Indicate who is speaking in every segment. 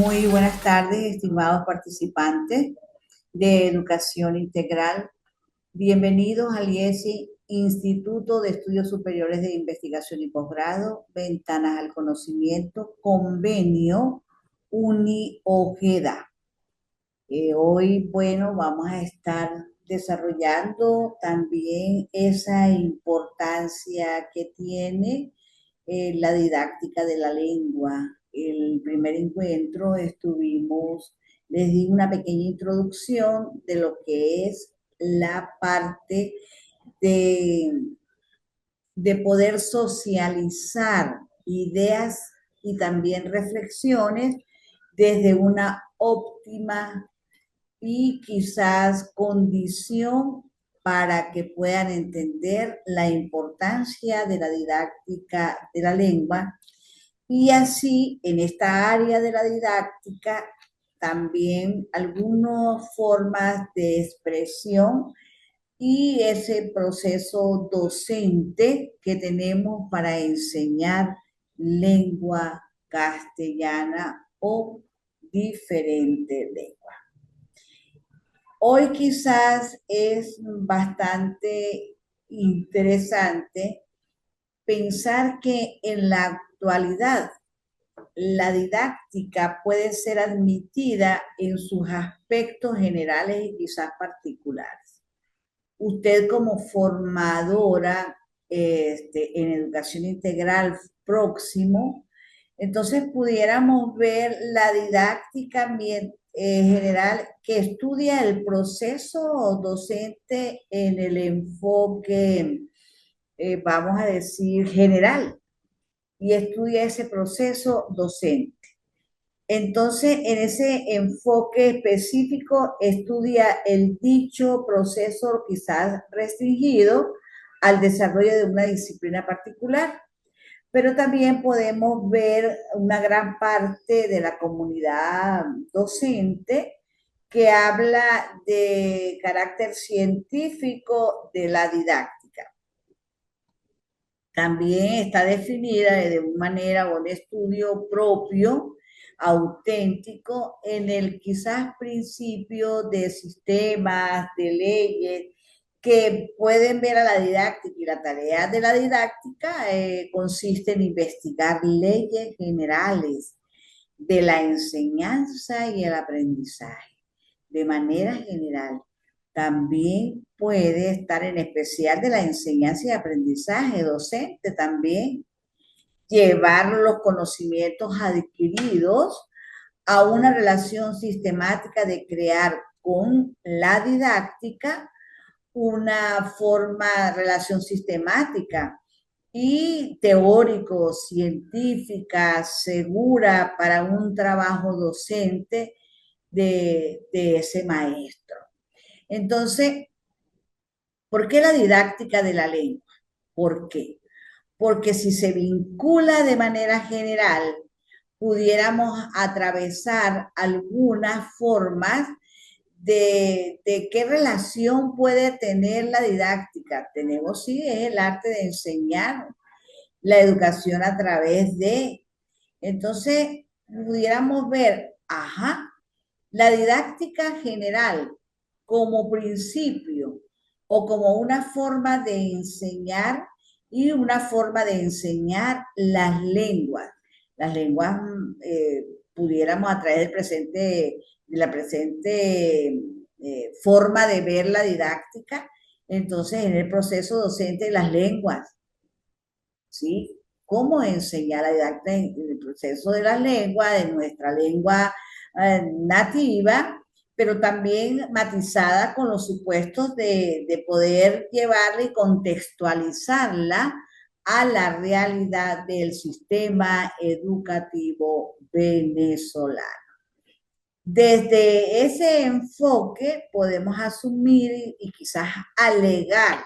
Speaker 1: Muy buenas tardes, estimados participantes de Educación Integral. Bienvenidos al IESI, Instituto de Estudios Superiores de Investigación y Posgrado, Ventanas al Conocimiento, Convenio Uni-Ojeda. Hoy, bueno, vamos a estar desarrollando también esa importancia que tiene la didáctica de la lengua. El primer encuentro les di una pequeña introducción de lo que es la parte de, de poder socializar ideas y también reflexiones desde una óptima y quizás condición para que puedan entender la importancia de la didáctica de la lengua y así en esta área de la didáctica también algunas formas de expresión y ese proceso docente que tenemos para enseñar lengua castellana o diferente lengua. Hoy quizás es bastante interesante pensar que en la actualidad la didáctica puede ser admitida en sus aspectos generales y quizás particulares. Usted como formadora en educación integral próximo, entonces pudiéramos ver la didáctica general que estudia el proceso docente en el enfoque, vamos a decir, general, y estudia ese proceso docente. Entonces, en ese enfoque específico, estudia el dicho proceso quizás restringido al desarrollo de una disciplina particular, pero también podemos ver una gran parte de la comunidad docente que habla de carácter científico de la didáctica. También está definida de una manera o un estudio propio, auténtico, en el quizás principio de sistemas, de leyes, que pueden ver a la didáctica y la tarea de la didáctica consiste en investigar leyes generales de la enseñanza y el aprendizaje de manera general. También puede estar en especial de la enseñanza y aprendizaje docente también, llevar los conocimientos adquiridos a una relación sistemática de crear con la didáctica una forma, relación sistemática y teórico, científica, segura para un trabajo docente de ese maestro. Entonces, ¿por qué la didáctica de la lengua? ¿Por qué? Porque si se vincula de manera general, pudiéramos atravesar algunas formas de qué relación puede tener la didáctica. Tenemos, sí, es el arte de enseñar, la educación a través de. Entonces, pudiéramos ver, la didáctica general como principio o como una forma de enseñar y una forma de enseñar las lenguas. Las lenguas pudiéramos a través de la presente forma de ver la didáctica, entonces en el proceso docente de las lenguas, ¿sí? Cómo enseñar la didáctica en el proceso de la lengua, de nuestra lengua nativa, pero también matizada con los supuestos de poder llevarla y contextualizarla a la realidad del sistema educativo venezolano. Desde ese enfoque podemos asumir y quizás alegar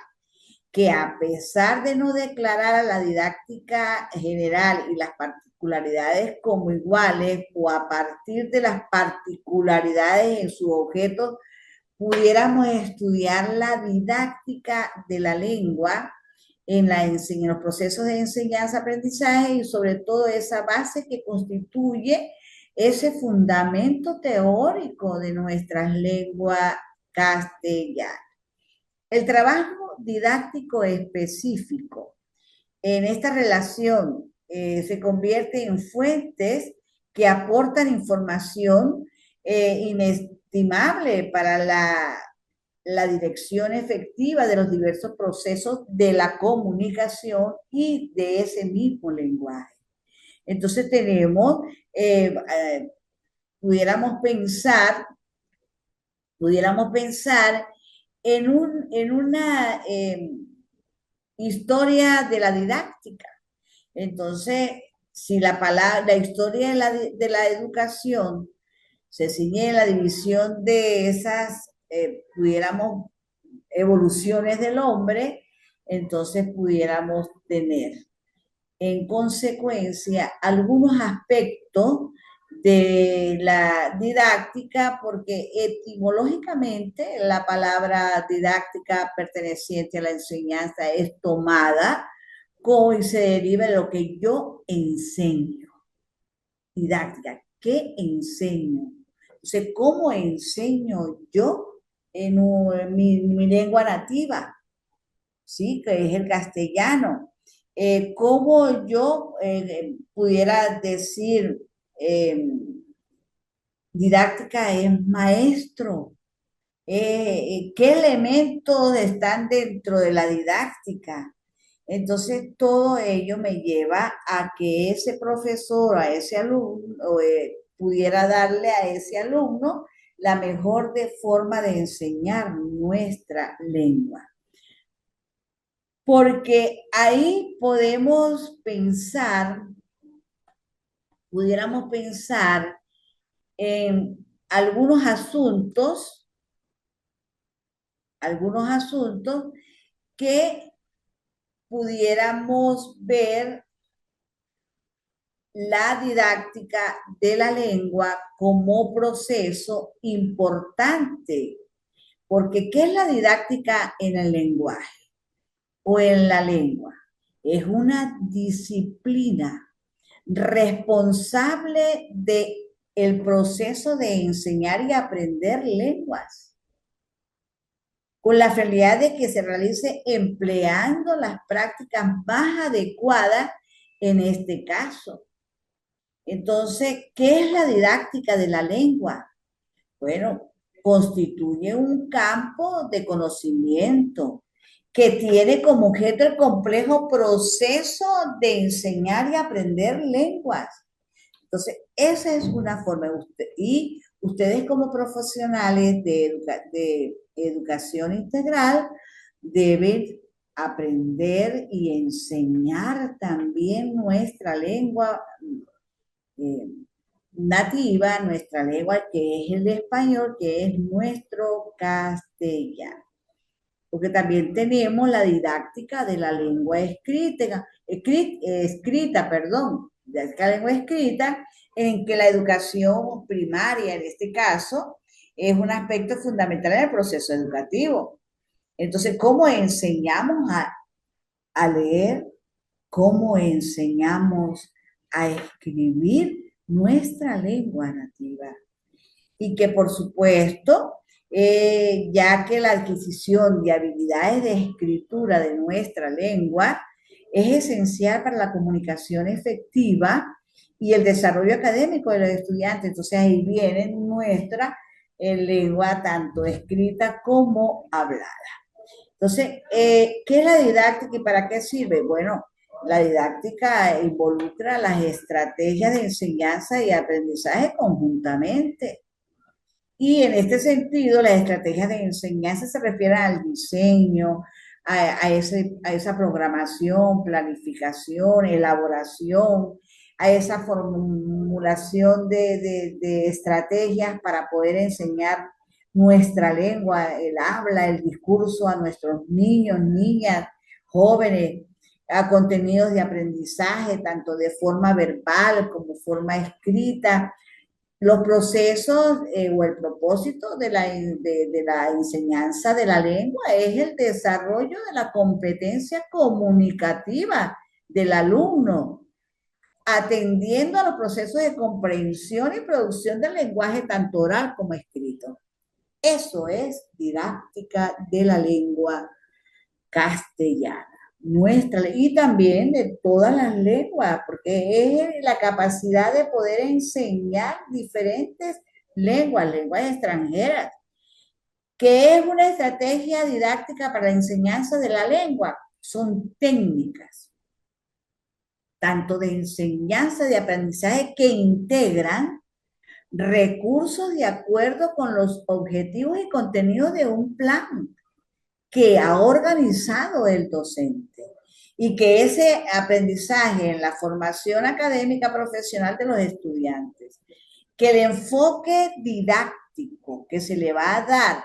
Speaker 1: que a pesar de no declarar a la didáctica general y las particularidades como iguales o a partir de las particularidades en sus objetos, pudiéramos estudiar la didáctica de la lengua en los procesos de enseñanza-aprendizaje y sobre todo esa base que constituye ese fundamento teórico de nuestras lenguas castellanas. El trabajo didáctico específico en esta relación se convierte en fuentes que aportan información inestimable para la dirección efectiva de los diversos procesos de la comunicación y de ese mismo lenguaje. Entonces tenemos, pudiéramos pensar, pudiéramos pensar en una historia de la didáctica. Entonces, si la historia de la educación se ciñe en la división de esas, pudiéramos, evoluciones del hombre, entonces pudiéramos tener en consecuencia algunos aspectos de la didáctica, porque etimológicamente la palabra didáctica perteneciente a la enseñanza es tomada como y se deriva de lo que yo enseño. Didáctica, ¿qué enseño? Entonces, ¿cómo enseño yo en mi lengua nativa? ¿Sí? Que es el castellano. ¿Cómo yo pudiera decir didáctica es maestro? ¿Qué elementos están dentro de la didáctica? Entonces, todo ello me lleva a que ese profesor, a ese alumno, pudiera darle a ese alumno la mejor forma de enseñar nuestra lengua. Porque ahí pudiéramos pensar en algunos asuntos que pudiéramos ver la didáctica de la lengua como proceso importante. Porque ¿qué es la didáctica en el lenguaje o en la lengua? Es una disciplina responsable de el proceso de enseñar y aprender lenguas, con la finalidad de que se realice empleando las prácticas más adecuadas en este caso. Entonces, ¿qué es la didáctica de la lengua? Bueno, constituye un campo de conocimiento que tiene como objeto el complejo proceso de enseñar y aprender lenguas. Entonces, esa es una forma. Y ustedes como profesionales de educación integral deben aprender y enseñar también nuestra lengua eh, nativa, nuestra lengua que es el español, que es nuestro castellano. Porque también tenemos la didáctica de la lengua escrita, perdón, de la lengua escrita, en que la educación primaria, en este caso, es un aspecto fundamental en el proceso educativo. Entonces, ¿cómo enseñamos a leer? ¿Cómo enseñamos a escribir nuestra lengua nativa? Y que por supuesto, ya que la adquisición de habilidades de escritura de nuestra lengua es esencial para la comunicación efectiva y el desarrollo académico de los estudiantes. Entonces ahí viene nuestra lengua tanto escrita como hablada. Entonces, ¿qué es la didáctica y para qué sirve? Bueno, la didáctica involucra las estrategias de enseñanza y aprendizaje conjuntamente. Y en este sentido, las estrategias de enseñanza se refieren al diseño, a esa programación, planificación, elaboración, a esa formulación de estrategias para poder enseñar nuestra lengua, el habla, el discurso a nuestros niños, niñas, jóvenes, a contenidos de aprendizaje, tanto de forma verbal como forma escrita, los procesos o el propósito de la enseñanza de la lengua es el desarrollo de la competencia comunicativa del alumno, atendiendo a los procesos de comprensión y producción del lenguaje tanto oral como escrito. Eso es didáctica de la lengua castellana, nuestra, y también de todas las lenguas, porque es la capacidad de poder enseñar diferentes lenguas, lenguas extranjeras. ¿Qué es una estrategia didáctica para la enseñanza de la lengua? Son técnicas, tanto de enseñanza, de aprendizaje, que integran recursos de acuerdo con los objetivos y contenidos de un plan que ha organizado el docente y que ese aprendizaje en la formación académica profesional de los estudiantes, que el enfoque didáctico que se le va a dar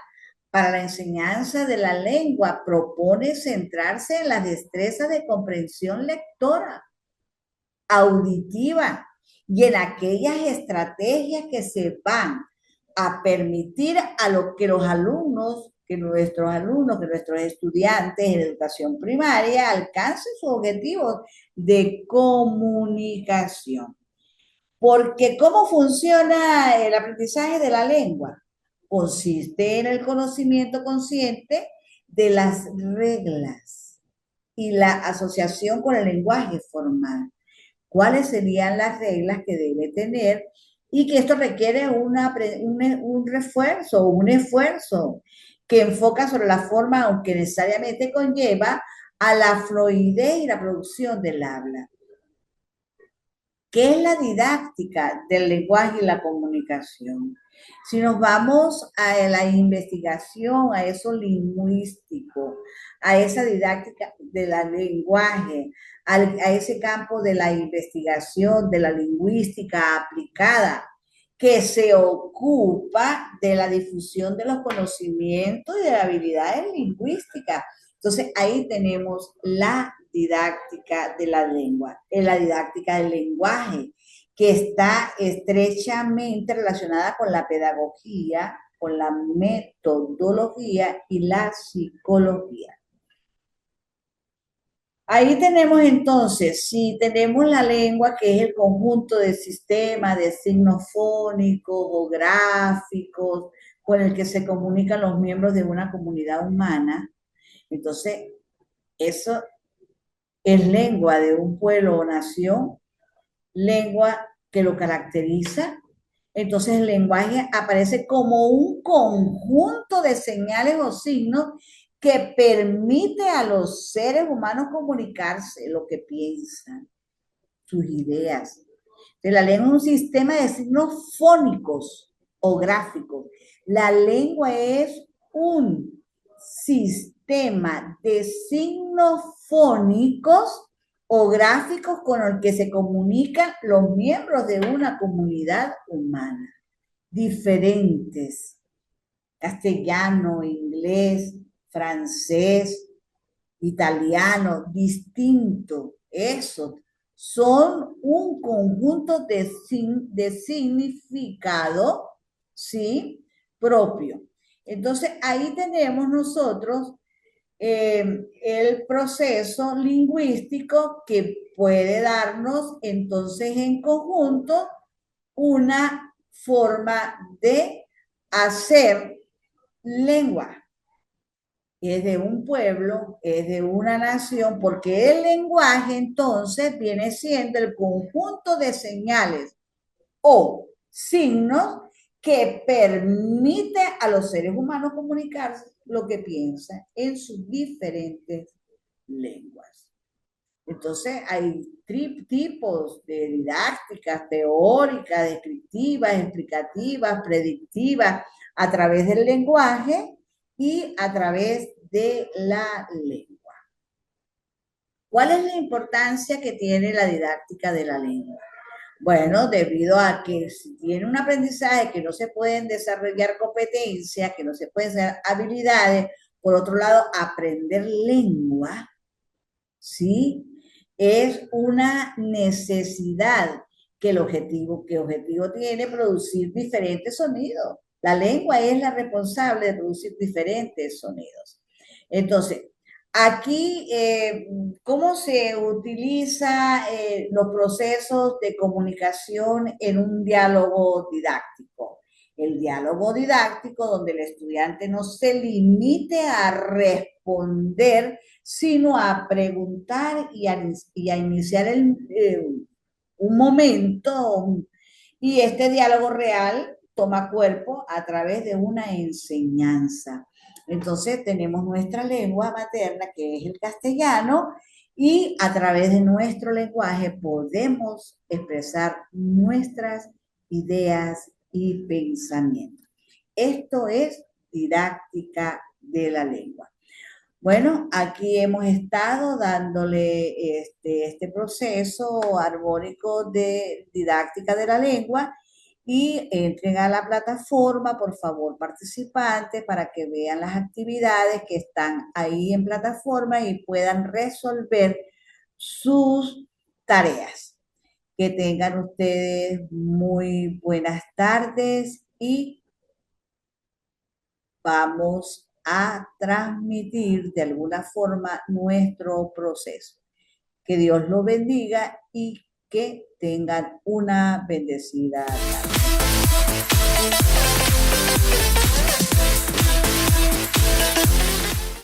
Speaker 1: para la enseñanza de la lengua propone centrarse en las destrezas de comprensión lectora, auditiva y en aquellas estrategias que se van a permitir a lo que los alumnos, que nuestros estudiantes en educación primaria alcancen sus objetivos de comunicación. Porque ¿cómo funciona el aprendizaje de la lengua? Consiste en el conocimiento consciente de las reglas y la asociación con el lenguaje formal. ¿Cuáles serían las reglas que debe tener? Y que esto requiere un refuerzo, un esfuerzo que enfoca sobre la forma, aunque necesariamente conlleva a la fluidez y la producción del habla. ¿Qué es la didáctica del lenguaje y la comunicación? Si nos vamos a la investigación, a eso lingüístico, a esa didáctica del lenguaje, a ese campo de la investigación, de la lingüística aplicada, que se ocupa de la difusión de los conocimientos y de las habilidades lingüísticas. Entonces, ahí tenemos la didáctica de la lengua, es la didáctica del lenguaje, que está estrechamente relacionada con la pedagogía, con la metodología y la psicología. Ahí tenemos entonces, si tenemos la lengua, que es el conjunto de sistemas de signos fónicos o gráficos con el que se comunican los miembros de una comunidad humana, entonces eso es lengua de un pueblo o nación, lengua que lo caracteriza. Entonces el lenguaje aparece como un conjunto de señales o signos que permite a los seres humanos comunicarse lo que piensan, sus ideas. Entonces, la lengua es un sistema de signos fónicos o gráficos. La lengua es un sistema de signos fónicos o gráficos con el que se comunican los miembros de una comunidad humana, diferentes, castellano, inglés, francés, italiano, distinto, eso, son un conjunto de significado, ¿sí? Propio. Entonces, ahí tenemos nosotros el proceso lingüístico que puede darnos entonces en conjunto una forma de hacer lengua. Es de un pueblo, es de una nación, porque el lenguaje entonces viene siendo el conjunto de señales o signos que permite a los seres humanos comunicarse lo que piensan en sus diferentes lenguas. Entonces hay tipos de didácticas, teóricas, descriptivas, explicativas, predictivas, a través del lenguaje y a través de la lengua. ¿Cuál es la importancia que tiene la didáctica de la lengua? Bueno, debido a que si tiene un aprendizaje que no se pueden desarrollar competencias, que no se pueden hacer habilidades, por otro lado, aprender lengua, ¿sí? Es una necesidad que el objetivo tiene producir diferentes sonidos. La lengua es la responsable de producir diferentes sonidos. Entonces, Aquí, ¿cómo se utiliza los procesos de comunicación en un diálogo didáctico? El diálogo didáctico donde el estudiante no se limite a responder, sino a preguntar y a iniciar un momento. Y este diálogo real toma cuerpo a través de una enseñanza. Entonces tenemos nuestra lengua materna, que es el castellano, y a través de nuestro lenguaje podemos expresar nuestras ideas y pensamientos. Esto es didáctica de la lengua. Bueno, aquí hemos estado dándole este proceso arbórico de didáctica de la lengua y entren a la plataforma, por favor, participantes, para que vean las actividades que están ahí en plataforma y puedan resolver sus tareas. Que tengan ustedes muy buenas tardes y vamos a transmitir de alguna forma nuestro proceso. Que Dios los bendiga y que tengan una bendecida tarde.